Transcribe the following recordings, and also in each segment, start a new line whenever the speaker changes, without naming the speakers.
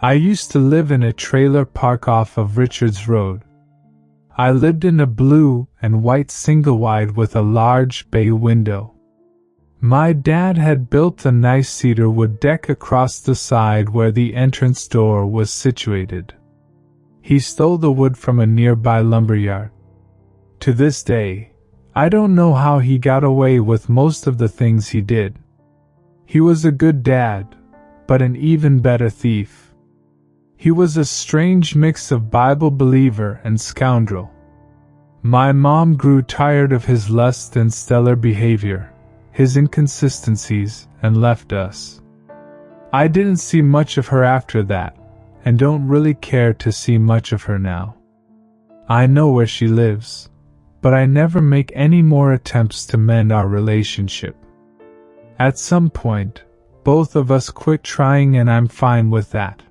I used to live in a trailer park off of Richards Road. I lived in a blue and white single-wide with a large bay window. My dad had built a nice cedar wood deck across the side where the entrance door was situated. He stole the wood from a nearby lumberyard. To this day, I don't know how he got away with most of the things he did. He was a good dad, but an even better thief. He was a strange mix of Bible believer and scoundrel. My mom grew tired of his lust and stellar behavior, his inconsistencies, and left us. I didn't see much of her after that, and don't really care to see much of her now. I know where she lives, but I never make any more attempts to mend our relationship. At some point, both of us quit trying, and I'm fine with that.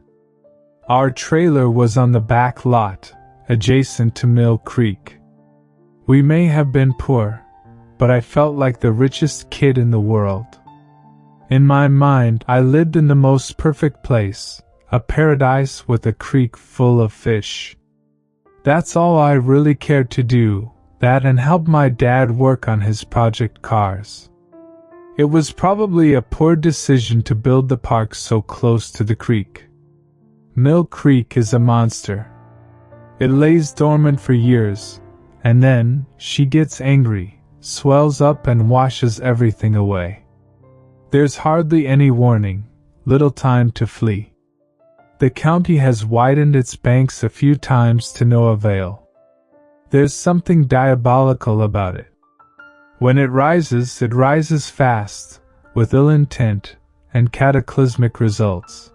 Our trailer was on the back lot, adjacent to Mill Creek. We may have been poor, but I felt like the richest kid in the world. In my mind, I lived in the most perfect place, a paradise with a creek full of fish. That's all I really cared to do, that and help my dad work on his project cars. It was probably a poor decision to build the park so close to the creek. Mill Creek is a monster. It lays dormant for years, and then she gets angry, swells up and washes everything away. There's hardly any warning, little time to flee. The county has widened its banks a few times to no avail. There's something diabolical about it. When it rises fast, with ill intent and cataclysmic results.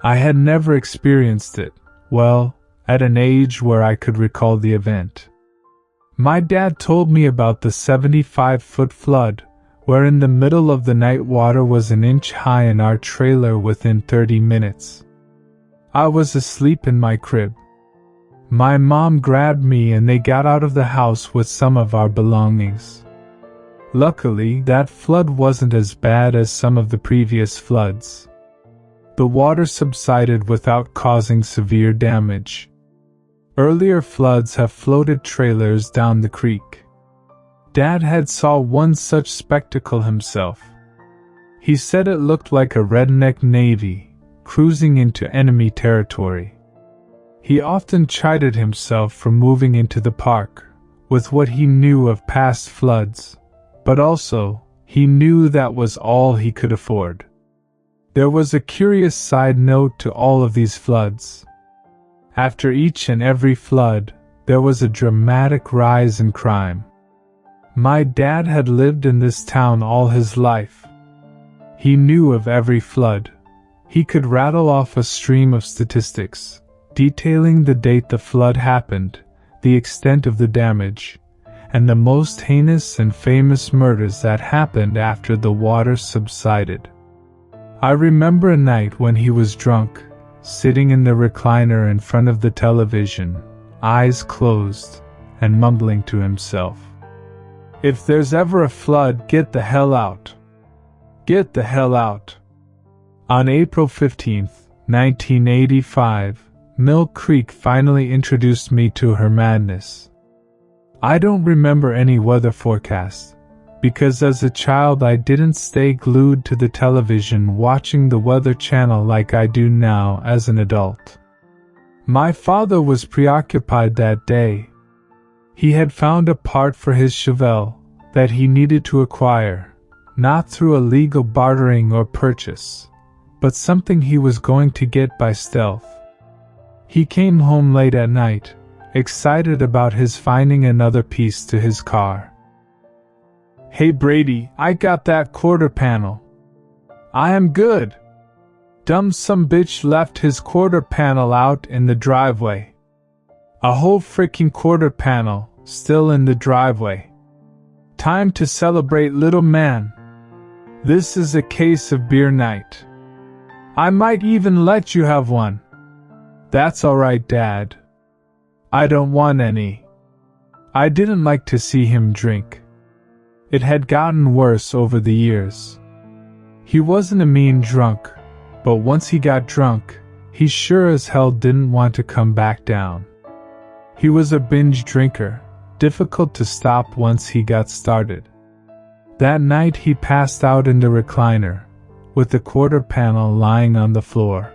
I had never experienced it, well, at an age where I could recall the event. My dad told me about the 75-foot flood, where in the middle of the night water was an inch high in our trailer within 30 minutes. I was asleep in my crib. My mom grabbed me and they got out of the house with some of our belongings. Luckily, that flood wasn't as bad as some of the previous floods. The water subsided without causing severe damage. Earlier floods have floated trailers down the creek. Dad had saw one such spectacle himself. He said it looked like a redneck navy, cruising into enemy territory. He often chided himself for moving into the park, with what he knew of past floods, but also, he knew that was all he could afford. There was a curious side note to all of these floods. After each and every flood, there was a dramatic rise in crime. My dad had lived in this town all his life. He knew of every flood. He could rattle off a stream of statistics, detailing the date the flood happened, the extent of the damage, and the most heinous and famous murders that happened after the water subsided. I remember a night when he was drunk, sitting in the recliner in front of the television, eyes closed, and mumbling to himself. If there's ever a flood, get the hell out. Get the hell out. On April 15, 1985, Mill Creek finally introduced me to her madness. I don't remember any weather forecast, because as a child I didn't stay glued to the television watching the Weather Channel like I do now as an adult. My father was preoccupied that day. He had found a part for his Chevelle that he needed to acquire, not through a legal bartering or purchase, but something he was going to get by stealth. He came home late at night, excited about his finding another piece to his car. Hey Brady, I got that quarter panel. I am good. Dumb some bitch left his quarter panel out in the driveway. A whole freaking quarter panel, still in the driveway. Time to celebrate, little man. This is a case of beer night. I might even let you have one. That's alright, Dad. I don't want any. I didn't like to see him drink. It had gotten worse over the years. He wasn't a mean drunk, but once he got drunk, He sure as hell didn't want to come back down. He was a binge drinker, difficult to stop once he got started. That night he passed out in the recliner, with the quarter panel lying on the floor.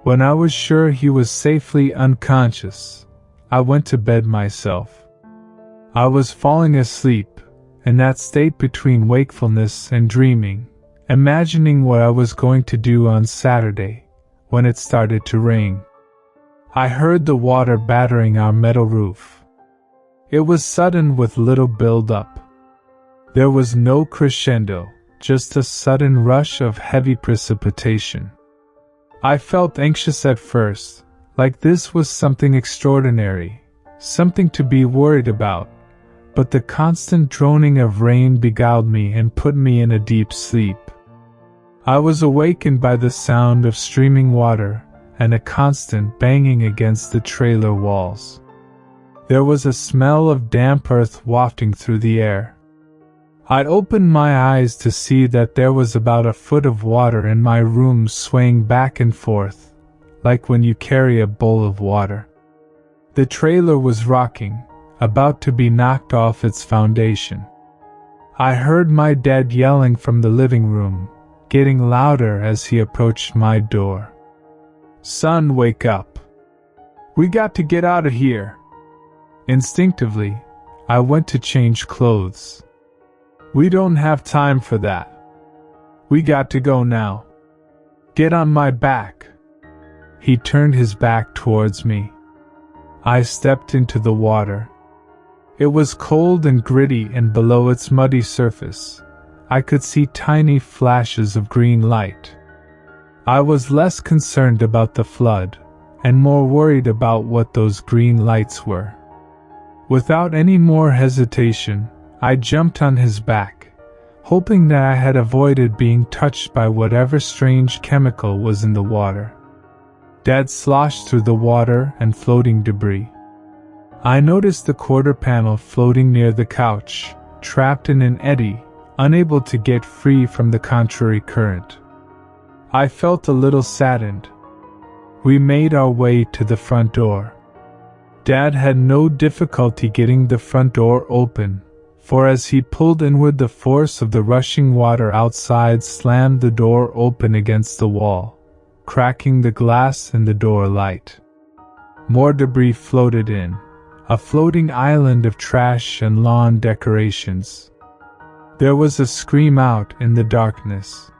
When I was sure he was safely unconscious, I went to bed myself. I was falling asleep, in that state between wakefulness and dreaming, imagining what I was going to do on Saturday, when it started to rain. I heard the water battering our metal roof. It was sudden with little build-up. There was no crescendo, just a sudden rush of heavy precipitation. I felt anxious at first, like this was something extraordinary, something to be worried about, but the constant droning of rain beguiled me and put me in a deep sleep. I was awakened by the sound of streaming water and a constant banging against the trailer walls. There was a smell of damp earth wafting through the air. I opened my eyes to see that there was about a foot of water in my room swaying back and forth, like when you carry a bowl of water. The trailer was rocking, about to be knocked off its foundation. I heard my dad yelling from the living room, getting louder as he approached my door. "Son, wake up. We got to get out of here." Instinctively, I went to change clothes. "We don't have time for that. We got to go now. Get on my back." He turned his back towards me. I stepped into the water. It was cold and gritty, and below its muddy surface, I could see tiny flashes of green light. I was less concerned about the flood, and more worried about what those green lights were. Without any more hesitation, I jumped on his back, hoping that I had avoided being touched by whatever strange chemical was in the water. Dad sloshed through the water and floating debris. I noticed the quarter panel floating near the couch, trapped in an eddy, unable to get free from the contrary current. I felt a little saddened. We made our way to the front door. Dad had no difficulty getting the front door open, for as he pulled inward, the force of the rushing water outside slammed the door open against the wall, cracking the glass in the door light. More debris floated in, a floating island of trash and lawn decorations. There was a scream out in the darkness.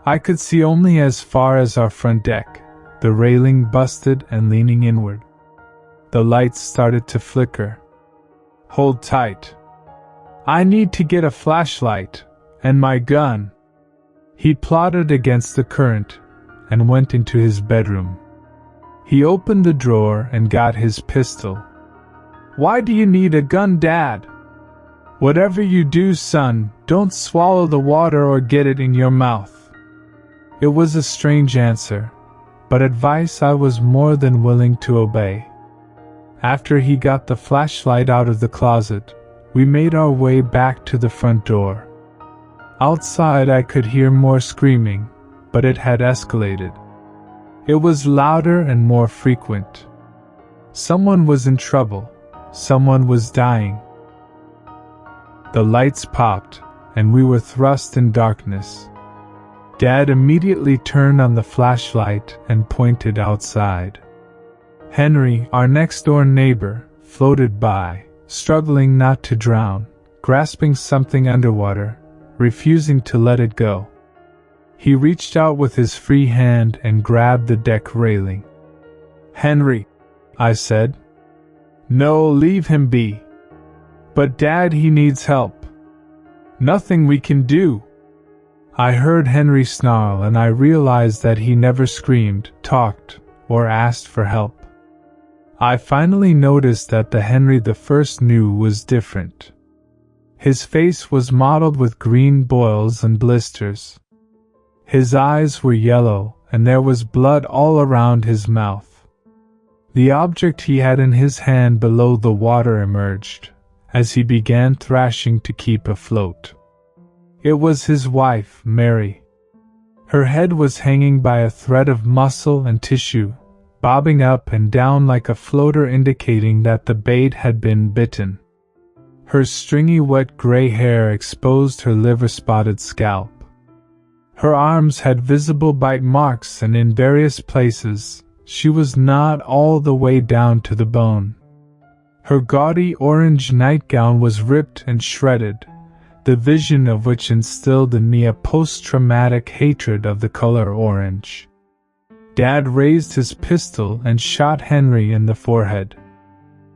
I could see only as far as our front deck, the railing busted and leaning inward. The lights started to flicker. "Hold tight. I need to get a flashlight, and my gun." He plodded against the current, and went into his bedroom. He opened the drawer and got his pistol. "Why do you need a gun, Dad?" "Whatever you do, son, don't swallow the water or get it in your mouth." It was a strange answer, but advice I was more than willing to obey. After he got the flashlight out of the closet, we made our way back to the front door. Outside I could hear more screaming, but it had escalated. It was louder and more frequent. Someone was in trouble. Someone was dying. The lights popped, and we were thrust in darkness. Dad immediately turned on the flashlight and pointed outside. Henry, our next-door neighbor, floated by, struggling not to drown, grasping something underwater, refusing to let it go. He reached out with his free hand and grabbed the deck railing. "Henry," I said. "No, leave him be." "But Dad, he needs help." "Nothing we can do." I heard Henry snarl, and I realized that he never screamed, talked, or asked for help. I finally noticed that the Henry the first knew was different. His face was mottled with green boils and blisters. His eyes were yellow, and there was blood all around his mouth. The object he had in his hand below the water emerged, as he began thrashing to keep afloat. It was his wife, Mary. Her head was hanging by a thread of muscle and tissue, bobbing up and down like a floater, indicating that the bait had been bitten. Her stringy wet gray hair exposed her liver-spotted scalp. Her arms had visible bite marks, and in various places she was gnawed all the way down to the bone. Her gaudy orange nightgown was ripped and shredded, the vision of which instilled in me a post-traumatic hatred of the color orange. Dad raised his pistol and shot Henry in the forehead.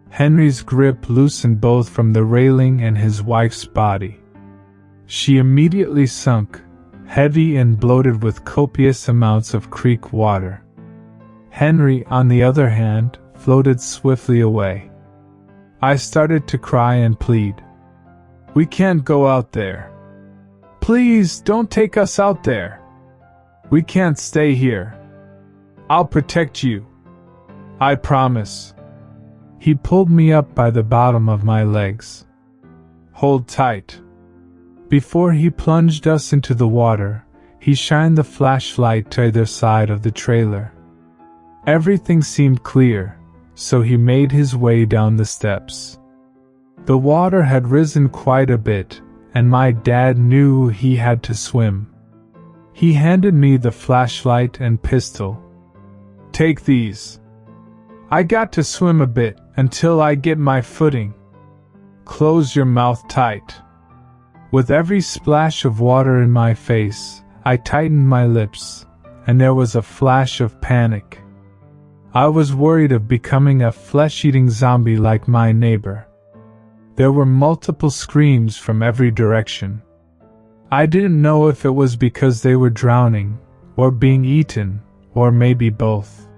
Henry's grip loosened both from the railing and his wife's body. She immediately sunk, heavy and bloated with copious amounts of creek water. Henry, on the other hand, floated swiftly away. I started to cry and plead. "We can't go out there. Please don't take us out there. We can't stay here. I'll protect you. I promise." He pulled me up by the bottom of my legs. "Hold tight." Before he plunged us into the water, he shined the flashlight to either side of the trailer. Everything seemed clear, so he made his way down the steps. The water had risen quite a bit, and my dad knew he had to swim. He handed me the flashlight and pistol. "Take these. I got to swim a bit until I get my footing. Close your mouth tight." With every splash of water in my face, I tightened my lips, and there was a flash of panic. I was worried of becoming a flesh-eating zombie like my neighbor. There were multiple screams from every direction. I didn't know if it was because they were drowning, or being eaten, or maybe both.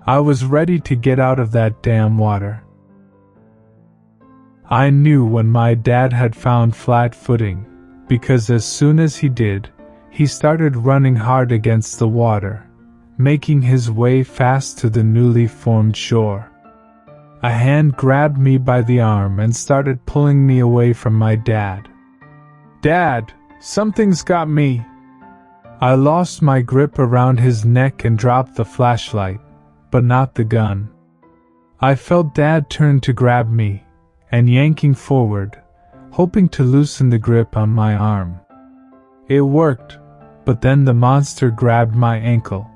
I was ready to get out of that damn water. I knew when my dad had found flat footing, because as soon as he did, he started running hard against the water, making his way fast to the newly formed shore. A hand grabbed me by the arm and started pulling me away from my dad. "Dad, something's got me." I lost my grip around his neck and dropped the flashlight, but not the gun. I felt Dad turn to grab me, and yanking forward, hoping to loosen the grip on my arm. It worked, but then the monster grabbed my ankle.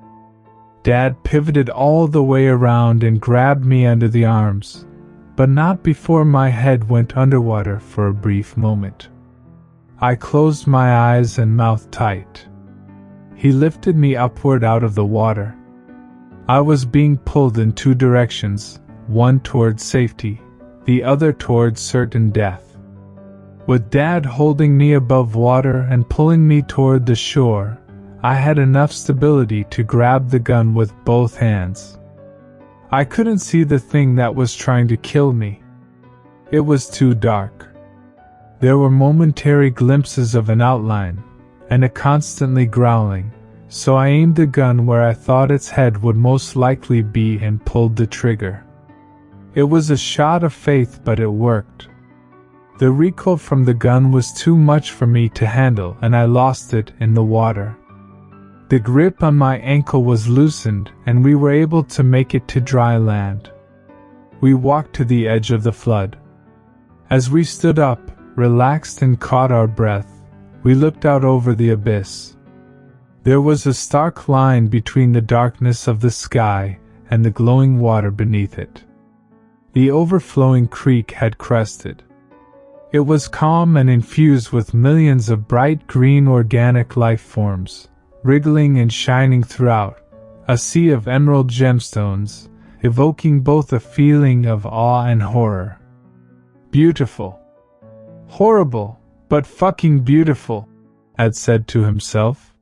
Dad pivoted all the way around and grabbed me under the arms, but not before my head went underwater for a brief moment. I closed my eyes and mouth tight. He lifted me upward out of the water. I was being pulled in two directions, one towards safety, the other towards certain death. With Dad holding me above water and pulling me toward the shore, I had enough stability to grab the gun with both hands. I couldn't see the thing that was trying to kill me. It was too dark. There were momentary glimpses of an outline, and it constantly growling, so I aimed the gun where I thought its head would most likely be and pulled the trigger. It was a shot of faith, but it worked. The recoil from the gun was too much for me to handle, and I lost it in the water. The grip on my ankle was loosened, and we were able to make it to dry land. We walked to the edge of the flood. As we stood up, relaxed and caught our breath, we looked out over the abyss. There was a stark line between the darkness of the sky and the glowing water beneath it. The overflowing creek had crested. It was calm and infused with millions of bright green organic life forms, wriggling and shining throughout, a sea of emerald gemstones, evoking both a feeling of awe and horror. Beautiful. Horrible, but fucking beautiful, Ed said to himself.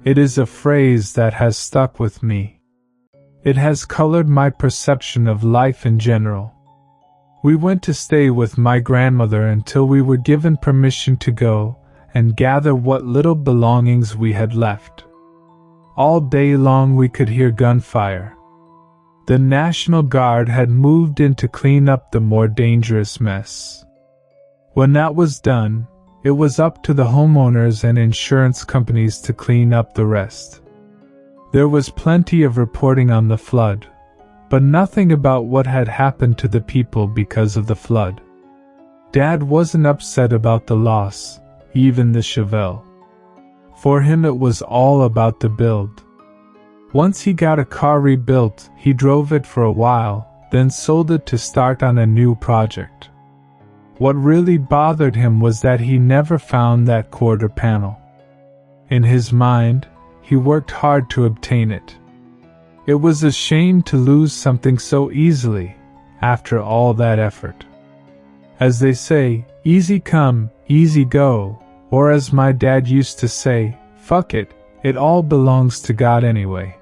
It is a phrase that has stuck with me. It has colored my perception of life in general. We went to stay with my grandmother until we were given permission to go and gather what little belongings we had left. All day long we could hear gunfire. The National Guard had moved in to clean up the more dangerous mess. When that was done, It was up to the homeowners and insurance companies to clean up the rest. There was plenty of reporting on the flood, but nothing about what had happened to the people because of the flood. Dad wasn't upset about the loss, even the Chevelle. For him it was all about the build. Once he got a car rebuilt, he drove it for a while, then sold it to start on a new project. What really bothered him was that he never found that quarter panel. In his mind, he worked hard to obtain it. It was a shame to lose something so easily, after all that effort. As they say, easy come, easy go, or as my dad used to say, fuck it, it all belongs to God anyway.